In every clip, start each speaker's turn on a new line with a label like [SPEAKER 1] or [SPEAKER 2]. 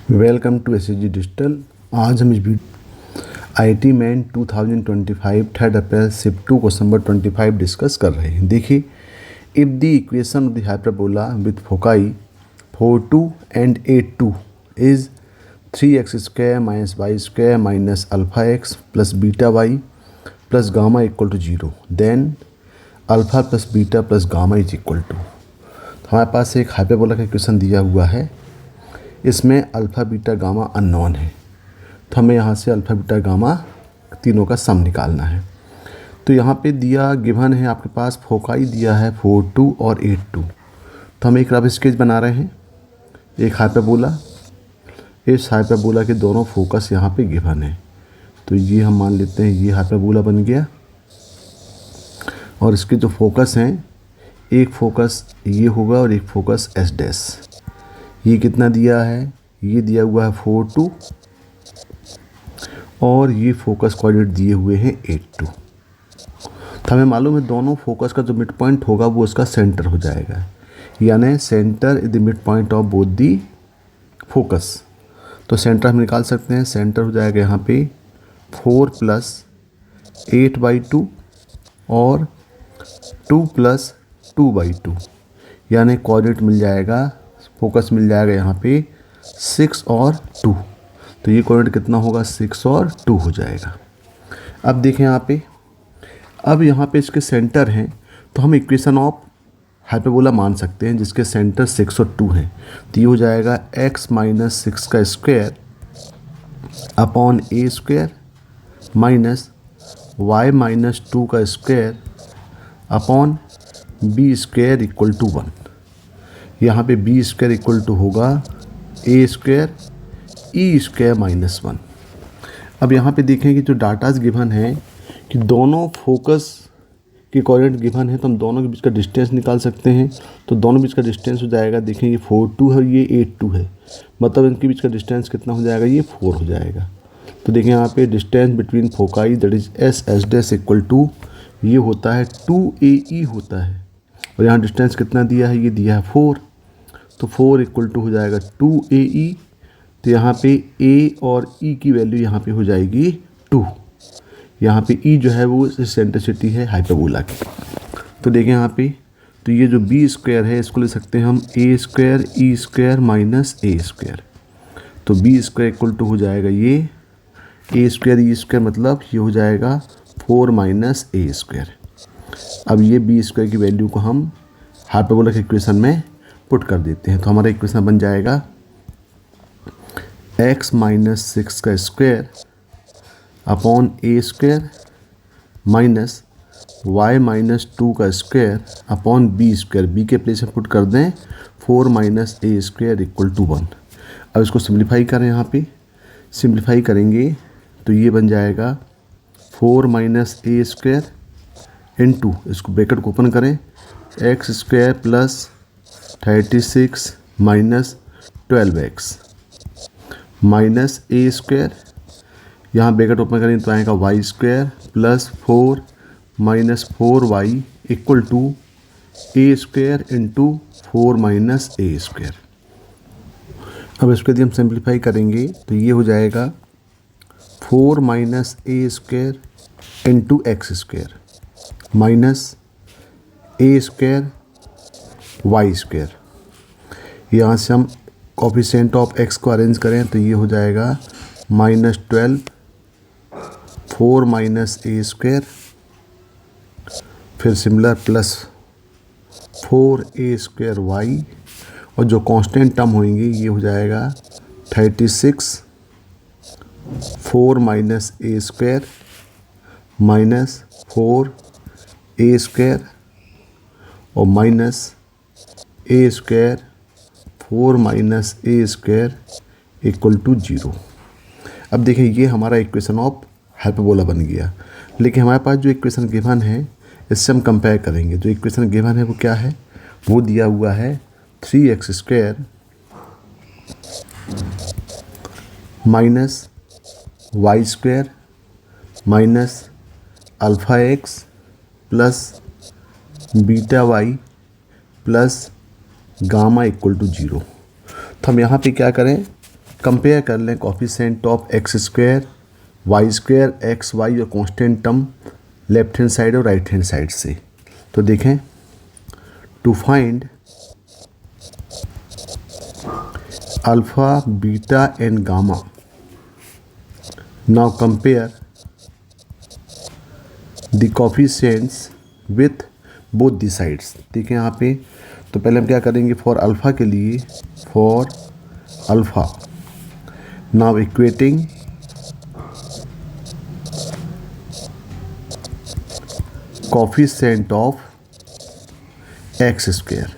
[SPEAKER 1] Welcome to SSG digital. आज हम इस IIT main 2025 3 April shift 2 question number 25 discuss कर रहे हैं। देखिए, if the equation of the hyperbola with foci 4 2 and 8 2 is 3x² minus Y square minus alpha X plus beta Y plus gamma equal to 0, then alpha plus beta plus gamma is equal to. हमारे पास एक hyperbola का equation दिया हुआ है। इसमें alpha beta gamma unknown है, तो हमें यहाँ से अल्फ़ा बीटा गामा तीनों का सम निकालना है। तो यहाँ पे दिया गिवन है आपके पास, फोकाई दिया है 4 2 और 8 2। तो हम एक रफ स्केच बना रहे हैं, एक हाइपरबोला। इस हाइपरबोला के दोनों फोकस यहाँ पे गिवन है, तो ये हम मान लेते हैं ये हाइपरबोला बन गया। और इसके जो फोकस हैं, एक फोकस ये होगा और एक फोकस एस डैश। ये कितना दिया है, ये दिया हुआ है 4 2 और ये फोकस कोऑर्डिनेट दिए हुए हैं 8 2। तो हमें मालूम है दोनों फोकस का जो मिड पॉइंट होगा वो उसका सेंटर हो जाएगा, यानी centre is the mid point of both the focus. तो सेंटर हम निकाल सकते हैं। सेंटर हो जाएगा यहाँ पे 4 + 8/2 और 2 + 2/2, यानी कोऑर्डिनेट मिल जाएगा, फोकस मिल जाएगा यहाँ पे 6 और 2। तो ये कोऑर्डिनेट कितना होगा, 6 और 2 हो जाएगा। अब देखें यहाँ पे, अब यहाँ पे इसके सेंटर हैं, तो हम इक्वेशन ऑफ हाइपरबोला मान सकते हैं जिसके सेंटर 6 और 2 हैं। तो ये हो जाएगा x - 6 का square upon a² minus y - 2 का square upon b² equal to 1। यहाँ पे b² इक्वल टू होगा a² e² -1। अब यहाँ पे देखें कि जो डाटाज गिवन है कि दोनों फोकस के कोऑर्डिनेट गिवन है, तो हम दोनों के बीच का डिस्टेंस निकाल सकते हैं। तो दोनों बीच का डिस्टेंस हो जाएगा, देखें ये 4 2 है और ये 8 2 है, मतलब इनके बीच का डिस्टेंस कितना हो जाएगा, ये 4 हो जाएगा। तो देखें यहाँ पे distance between foci that is S dash equal to ये होता है 2AE होता है, और यहाँ डिस्टेंस कितना दिया है, ये दिया है 4। तो 4 इक्वल टू हो जाएगा 2AE। तो यहाँ पे A और E की वैल्यू यहाँ पे हो जाएगी 2। यहाँ पे E जो है वो सेंट्रिसिटी है हाइपरबोला की। तो देखें यहाँ पे, तो ये जो b² है इसको ले सकते हैं हम a² e² माइनस a²। तो b² इक्वल टू हो जाएगा ये a² e², मतलब ये हो जाएगा 4 माइनस a²। अब ये b² की वैल्यू को हम हाइपरबोला के इक्वेशन में पुट कर देते हैं। तो हमारा इक्वेशन बन जाएगा x - 6 का square upon a² minus y - 2 का स्क्वायर अपॉन b²। b के प्लेस में पुट कर दें 4 माइनस a² इक्वल टू 1। अब इसको सिंप्लीफाई करें, यहाँ पे सिंप्लीफाई करेंगे तो ये बन जाएगा 4 माइनस a² इंटू, इसको ब्रैकेट को ओपन करें, x² plus 36 minus 12x minus a², यहाँ ब्रैकेट ओपन करें तो आएगा y² plus 4 minus 4y equal to a² into 4 minus a²। अब इसको यदि हम सिंप्लीफाई करेंगे तो ये हो जाएगा 4 minus a² into x² minus a² y²। यहाँ से हम कोफिशिएंट ऑफ x को अरेंज करें तो ये हो जाएगा -12 4 माइनस a², फिर सिमिलर प्लस 4a² y, और जो कांस्टेंट टर्म होंगे ये हो जाएगा 36 4 माइनस a² माइनस 4a² और minus a² 4 minus a² equal to 0। अब देखें ये हमारा इक्वेशन ऑफ हाइपरबोला बन गया। लेकिन हमारे पास जो इक्वेशन गिवन है इससे हम कंपेयर करेंगे। जो इक्वेशन गिवन है वो क्या है, वो दिया हुआ है 3x² minus y² minus alpha X plus beta Y plus gamma equal to 0। तो हम यहाँ पे क्या करें, कंपेयर कर लें coefficient of X square, Y square, X Y और constant term left hand side और राइट हैंड साइड से। तो देखें, to find alpha, beta and gamma, now compare the coefficients with both the sides. देखें यहाँ पे, तो पहले हम क्या करेंगे, फॉर अल्फ़ा के लिए, for alpha now equating coefficient of X square,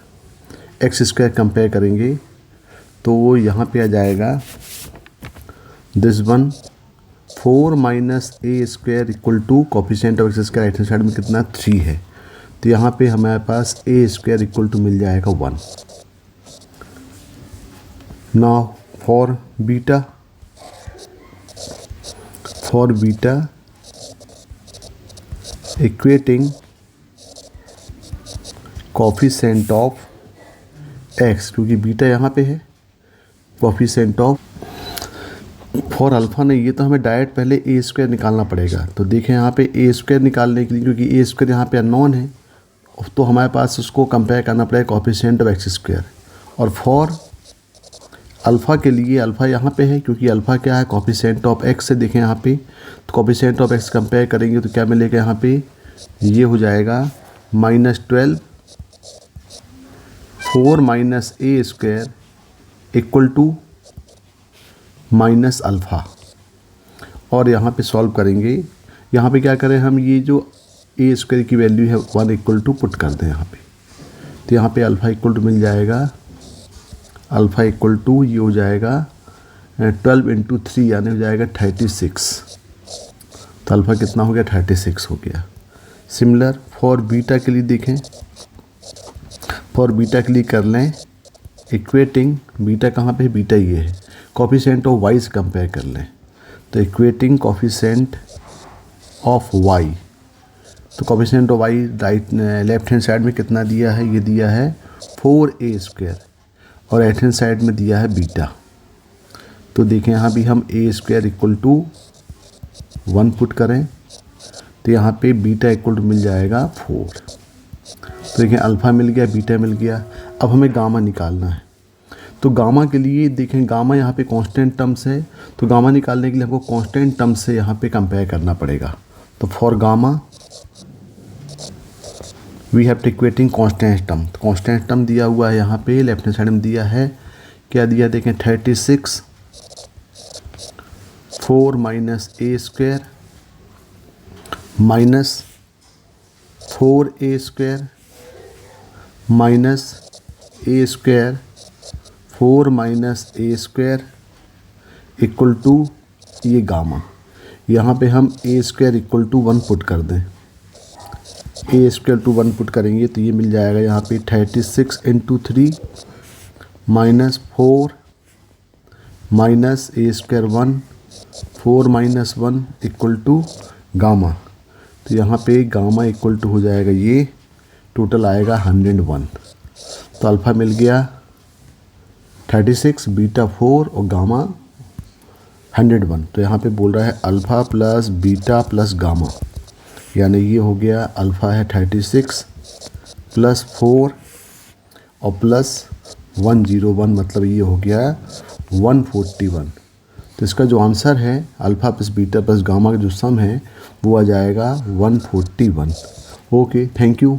[SPEAKER 1] X square compare करेंगे तो यहाँ पे आ जाएगा this one 4 minus A square equal to coefficient of X square right hand side में कितना 3 है, तो यहाँ पे हमारे पास ए स्क्वायर इक्वल टू मिल जाएगा 1। Now for beta, equating coefficient of X, क्योंकि बीटा यहाँ पे है, कोफिशिएंट ऑफ फॉर अल्फ़ा नहीं, ये तो हमें डायरेक्ट पहले ए स्क्वायर निकालना पड़ेगा। तो देखें यहाँ पे ए स्क्वायर निकालने के लिए, क्योंकि ए स्क्वायर यहाँ पे अननोन है, तो हमारे पास उसको कंपेयर करना पड़ेगा कोफिशिएंट ऑफ एक्स स्क्वायर। और फॉर अल्फ़ा के लिए, अल्फ़ा यहाँ पे है क्योंकि अल्फ़ा क्या है, कोफिशिएंट ऑफ एक्स से। देखें यहाँ पे, तो कोफिशिएंट ऑफ एक्स कंपेयर करेंगे तो क्या मिलेगा, यहाँ पे ये हो जाएगा -12 4 minus A square equal to minus alpha. और यहाँ पे सॉल्व करेंगे, यहाँ पे क्या करें हम, ये जो ए स्क्वायर की वैल्यू है 1 इक्वल टू पुट कर दें यहाँ पे, तो यहाँ पे अल्फ़ा इक्वल टू मिल जाएगा, अल्फ़ा इक्वल टू ये हो जाएगा 12 इंटू 3 यानी हो जाएगा 36। तो अल्फ़ा कितना हो गया, 36 हो गया। सिमिलर फॉर बीटा के लिए देखें, फॉर बीटा के लिए कर लें इक्वेटिंग, बीटा कहाँ पे है, बीटा ये है, कोफिशिएंट ऑफ वाई से कंपेयर कर लें, तो इक्वेटिंग कोफिशिएंट ऑफ वाई, तो coefficient of Y right left hand side में कितना दिया है, ये दिया है 4a स्क्वायर और राइट हैंड साइड में दिया है बीटा। तो देखें यहाँ भी हम A square equal to 1 put करें तो यहाँ पे बीटा इक्वल टू मिल जाएगा 4। तो देखें अल्फ़ा मिल गया, बीटा मिल गया। अब हमें गामा निकालना है, तो गामा के लिए देखें, गामा यहाँ पे कांस्टेंट टर्म्स है, तो गामा निकालने के लिए हमको कांस्टेंट टर्म से यहाँ पे कंपेयर करना पड़ेगा। तो for gamma we have to equating constant term, तो कांस्टेंट टर्म दिया हुआ है यहाँ पे लेफ्ट हैंड साइड में दिया है, क्या दिया देखें 36 4 minus A square minus 4a square minus A square 4 minus A square equal to ये गामा। यहाँ पे हम A square equal to 1 put कर दें, ए स्क्वायर टू 1 पुट करेंगे तो ये मिल जाएगा यहाँ पे 36 into 3 minus 4 minus A square 1 4 minus 1 equal to gamma. तो यहाँ पे गामा इक्वल टू हो जाएगा, ये टोटल आएगा 101। तो अल्फ़ा मिल गया 36, बीटा 4 और गामा 101। तो यहाँ पे बोल रहा है alpha plus beta plus gamma, यानी ये हो गया अल्फ़ा है 36 प्लस 4 और प्लस 101, मतलब ये हो गया 141। तो इसका जो आंसर है alpha plus beta plus gamma का जो सम है वो आ जाएगा 141। Okay, thank you.